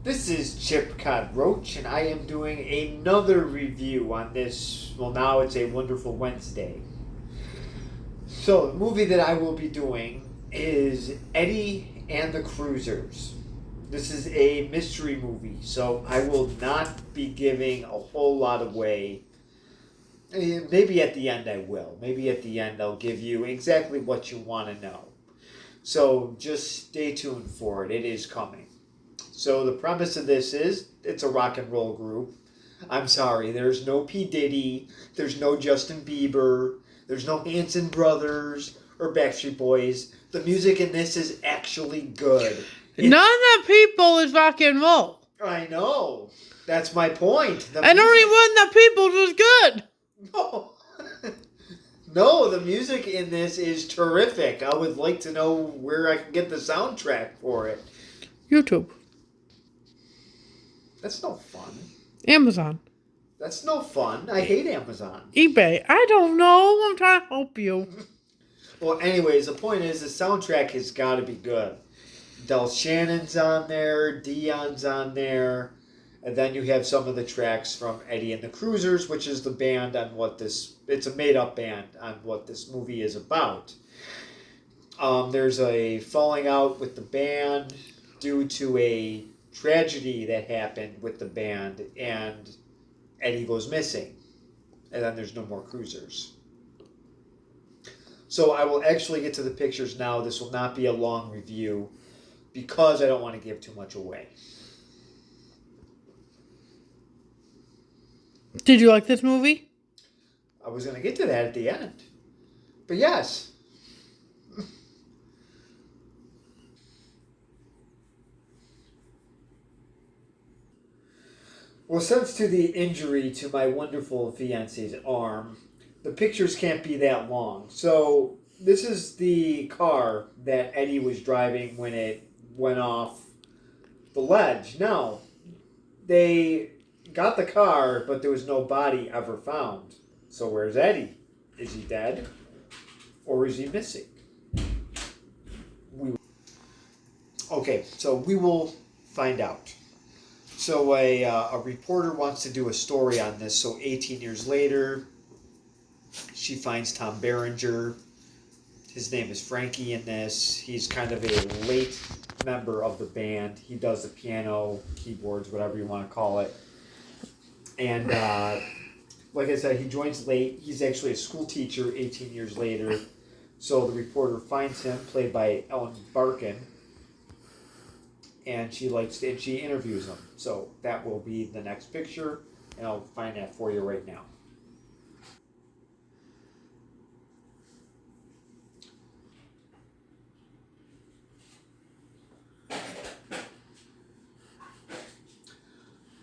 This is Chipcott Roach, and I am doing another review on this. Well, now it's a Wonderful Wednesday. So, the movie that I will be doing is Eddie and the Cruisers. This is a mystery movie, so I will not be giving a whole lot away. Maybe at the end I will. Maybe at the end I'll give you exactly what you want to know. So, just stay tuned for it. It is coming. So the premise of this is it's a rock and roll group. I'm sorry, there's no P. Diddy, there's no Justin Bieber, there's no Hanson Brothers or Backstreet Boys. The music in this is actually good. None of the people is rock and roll. I know. That's my point. And only one of the people was good. No. No, the music in this is terrific. I would like to know where I can get the soundtrack for it. YouTube. That's no fun. Amazon. That's no fun. I hate Amazon. eBay. I don't know. I'm trying to help you. Well, anyways, the point is the soundtrack has got to be good. Del Shannon's on there, Dion's on there, and then you have some of the tracks from Eddie and the Cruisers, which is the band on what this... It's a made-up band on what this movie is about. There's a falling out with the band due to a tragedy that happened with the band, and Eddie goes missing, and then there's no more Cruisers. So I will actually get to the pictures now. This will not be a long review because I don't want to give too much away. Did you like this movie? I was going to get to that at the end. But yes. Well, since to the injury to my wonderful fiance's arm, the pictures can't be that long. So this is the car that Eddie was driving when it went off the ledge. Now, they got the car, but there was no body ever found. So where's Eddie? Is he dead? Or is he missing? Okay, so we will find out. So a reporter wants to do a story on this. So 18 years later, she finds Tom Berenger. His name is Frankie in this. He's kind of a late member of the band. He does the piano, keyboards, whatever you want to call it. And like I said, he joins late. He's actually a school teacher 18 years later. So the reporter finds him, played by Ellen Barkin. And she interviews him. So that will be the next picture, and I'll find that for you right now.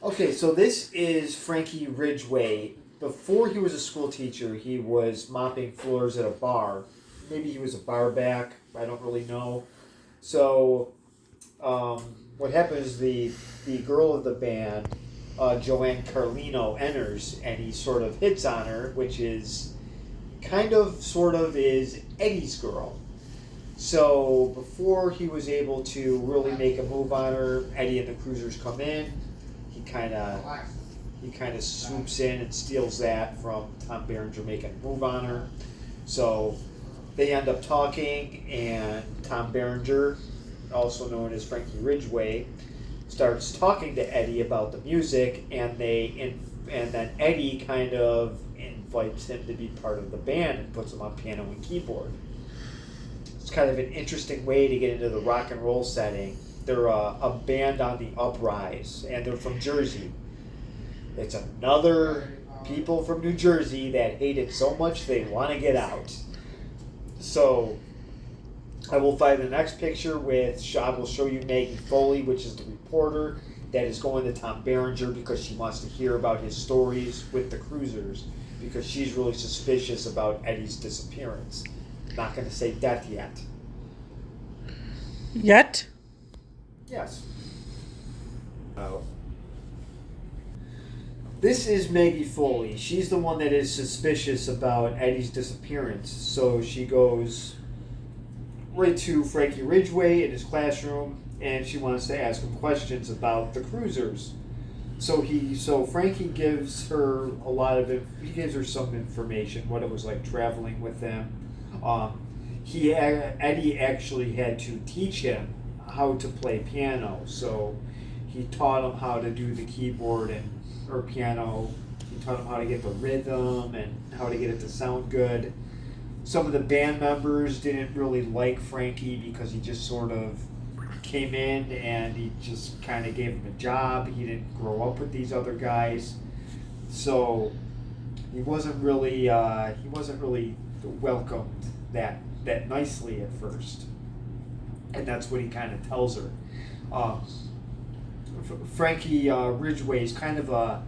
Okay, so this is Frankie Ridgway. Before he was a school teacher, he was mopping floors at a bar. Maybe he was a bar back. I don't really know. So what happens is the girl of the band, Joanne Carlino, enters, and he sort of hits on her, which is sort of is Eddie's girl. So before he was able to really make a move on her, Eddie and the Cruisers come in. He kind of swoops in and steals that from Tom Berenger making a move on her. So they end up talking, and Tom Berenger, also known as Frankie Ridgway, starts talking to Eddie about the music, and then Eddie kind of invites him to be part of the band and puts him on piano and keyboard. It's kind of an interesting way to get into the rock and roll setting. They're a band on the uprise, and they're from Jersey. It's another people from New Jersey that hate it so much they want to get out. So I will find the next picture I will show you Maggie Foley, which is the reporter that is going to Tom Berenger because she wants to hear about his stories with the Cruisers, because she's really suspicious about Eddie's disappearance. Not going to say death yet. Yet? Yes. Oh. This is Maggie Foley. She's the one that is suspicious about Eddie's disappearance. So she goes right to Frankie Ridgway in his classroom, and she wants to ask him questions about the cruisers. So Frankie gives her he gives her some information, what it was like traveling with them. Um, Eddie actually had to teach him how to play piano, so he taught him how to do the keyboard and or piano. He taught him how to get the rhythm and how to get it to sound good. Some of the band members didn't really like Frankie because he just sort of came in and he just kind of gave him a job. He didn't grow up with these other guys, so he wasn't really welcomed that nicely at first, and that's what he kind of tells her. Frankie Ridgway is kind of a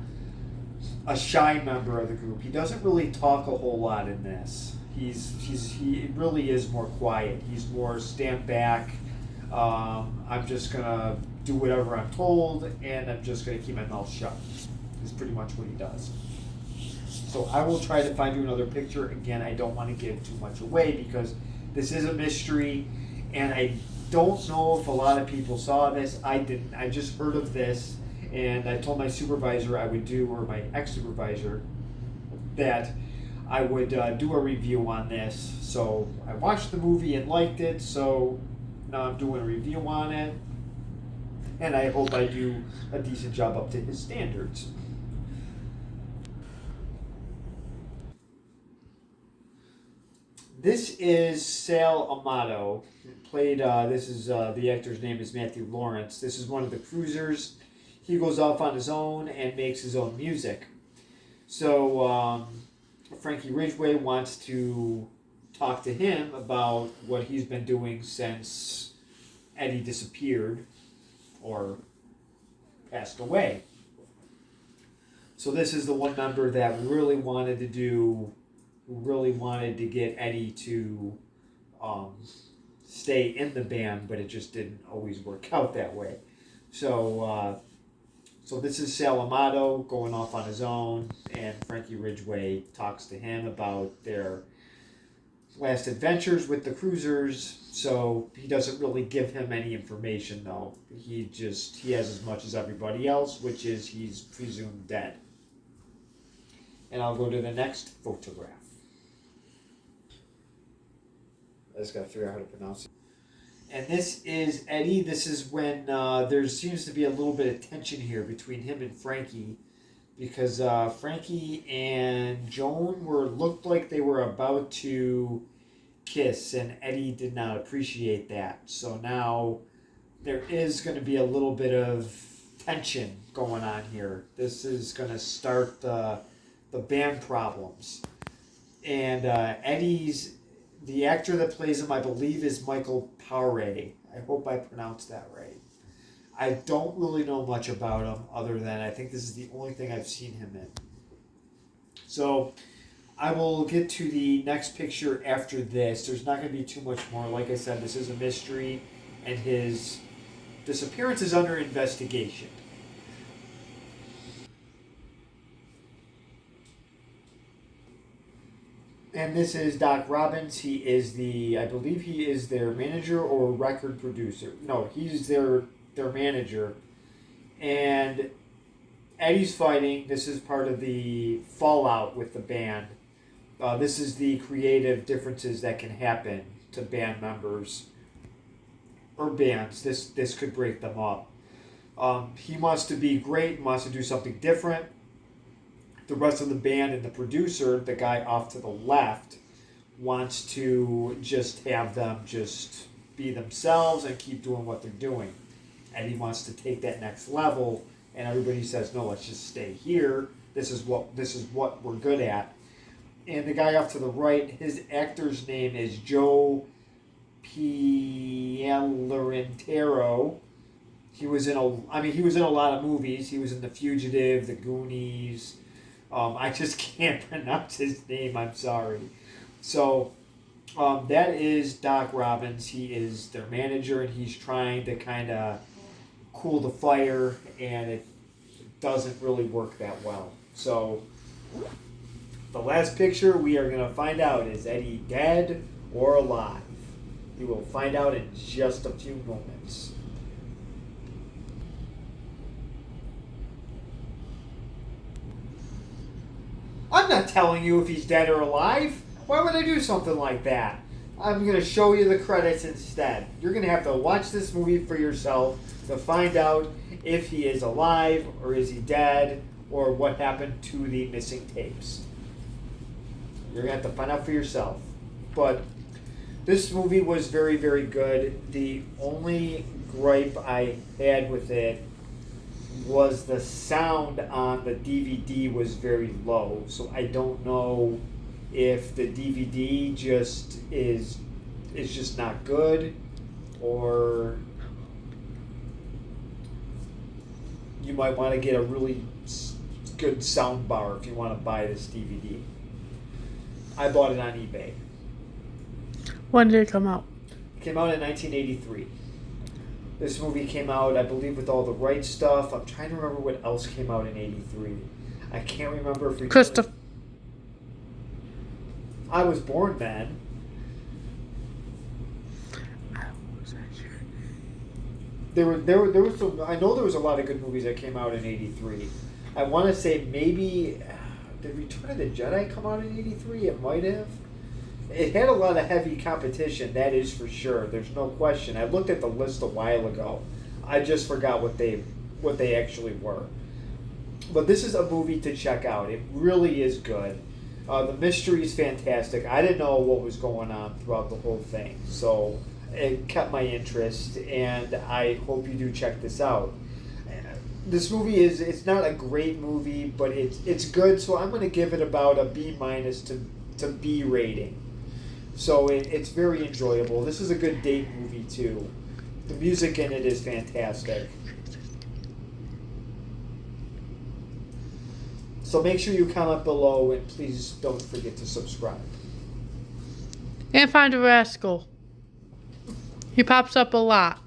shy member of the group. He doesn't really talk a whole lot in this. He really is more quiet. He's more stand back. I'm just gonna do whatever I'm told, and I'm just gonna keep my mouth shut. Is pretty much what he does. So I will try to find you another picture. Again, I don't want to give too much away because this is a mystery, and I don't know if a lot of people saw this. I didn't. I just heard of this, and I told my supervisor or my ex-supervisor, that I would do a review on this. So I watched the movie and liked it, so now I'm doing a review on it, and I hope I do a decent job up to his standards. This is Sal Amato. The actor's name is Matthew Lawrence. This is one of the cruisers. He goes off on his own and makes his own music. So Frankie Ridgway wants to talk to him about what he's been doing since Eddie disappeared or passed away. So this is the one member that really wanted to get Eddie to stay in the band, but it just didn't always work out that way. So this is Sal Amato going off on his own, and Frankie Ridgway talks to him about their last adventures with the cruisers. So he doesn't really give him any information, though. He has as much as everybody else, which is he's presumed dead. And I'll go to the next photograph. I just gotta figure out how to pronounce it. And this is Eddie. This is when there seems to be a little bit of tension here between him and Frankie, because Frankie and Joan looked like they were about to kiss, and Eddie did not appreciate that. So now there is going to be a little bit of tension going on here. This is going to start the band problems. And the actor that plays him, I believe, is Michael Paré. I hope I pronounced that right. I don't really know much about him other than I think this is the only thing I've seen him in. So I will get to the next picture after this. There's not going to be too much more. Like I said, this is a mystery, and his disappearance is under investigation. And this is Doc Robbins. I believe he is their manager or record producer. No, he's their manager. And Eddie's fighting. This is part of the fallout with the band. This is the creative differences that can happen to band members or bands. This could break them up. He wants to be great, wants to do something different. The rest of the band and the producer, the guy off to the left, wants to just have them just be themselves and keep doing what they're doing. And he wants to take that next level, and everybody says, no, let's just stay here. This is what we're good at. And the guy off to the right, his actor's name is Joe Pielorentero. He was in a lot of movies. He was in The Fugitive, The Goonies. I just can't pronounce his name. I'm sorry. So that is Doc Robbins. He is their manager, and he's trying to kind of cool the fire, and it doesn't really work that well. So the last picture we are going to find out, is Eddie dead or alive? We will find out in just a few moments. I'm not telling you if he's dead or alive. Why would I do something like that? I'm going to show you the credits instead. You're going to have to watch this movie for yourself to find out if he is alive or is he dead or what happened to the missing tapes. You're going to have to find out for yourself. But this movie was very, very good. The only gripe I had with it was the sound on the DVD was very low. So I don't know if the DVD just is just not good, or you might want to get a really good sound bar if you want to buy this DVD. I bought it on eBay. When did it come out? It came out in 1983. This movie came out, I believe, with all the right stuff. I'm trying to remember what else came out in '83. I can't remember if Christopher. I was born then. There was some, I know there was a lot of good movies that came out in '83. I want to say maybe did Return of the Jedi come out in '83? It might have. It had a lot of heavy competition, that is for sure. There's no question. I looked at the list a while ago. I just forgot what they actually were. But this is a movie to check out. It really is good. The mystery is fantastic. I didn't know what was going on throughout the whole thing, so it kept my interest, and I hope you do check this out. This movie it's not a great movie, but it's good, so I'm going to give it about a B- to B rating. So it's very enjoyable. This is a good date movie too. The music in it is fantastic. So make sure you comment below, and please don't forget to subscribe. And find a rascal. He pops up a lot.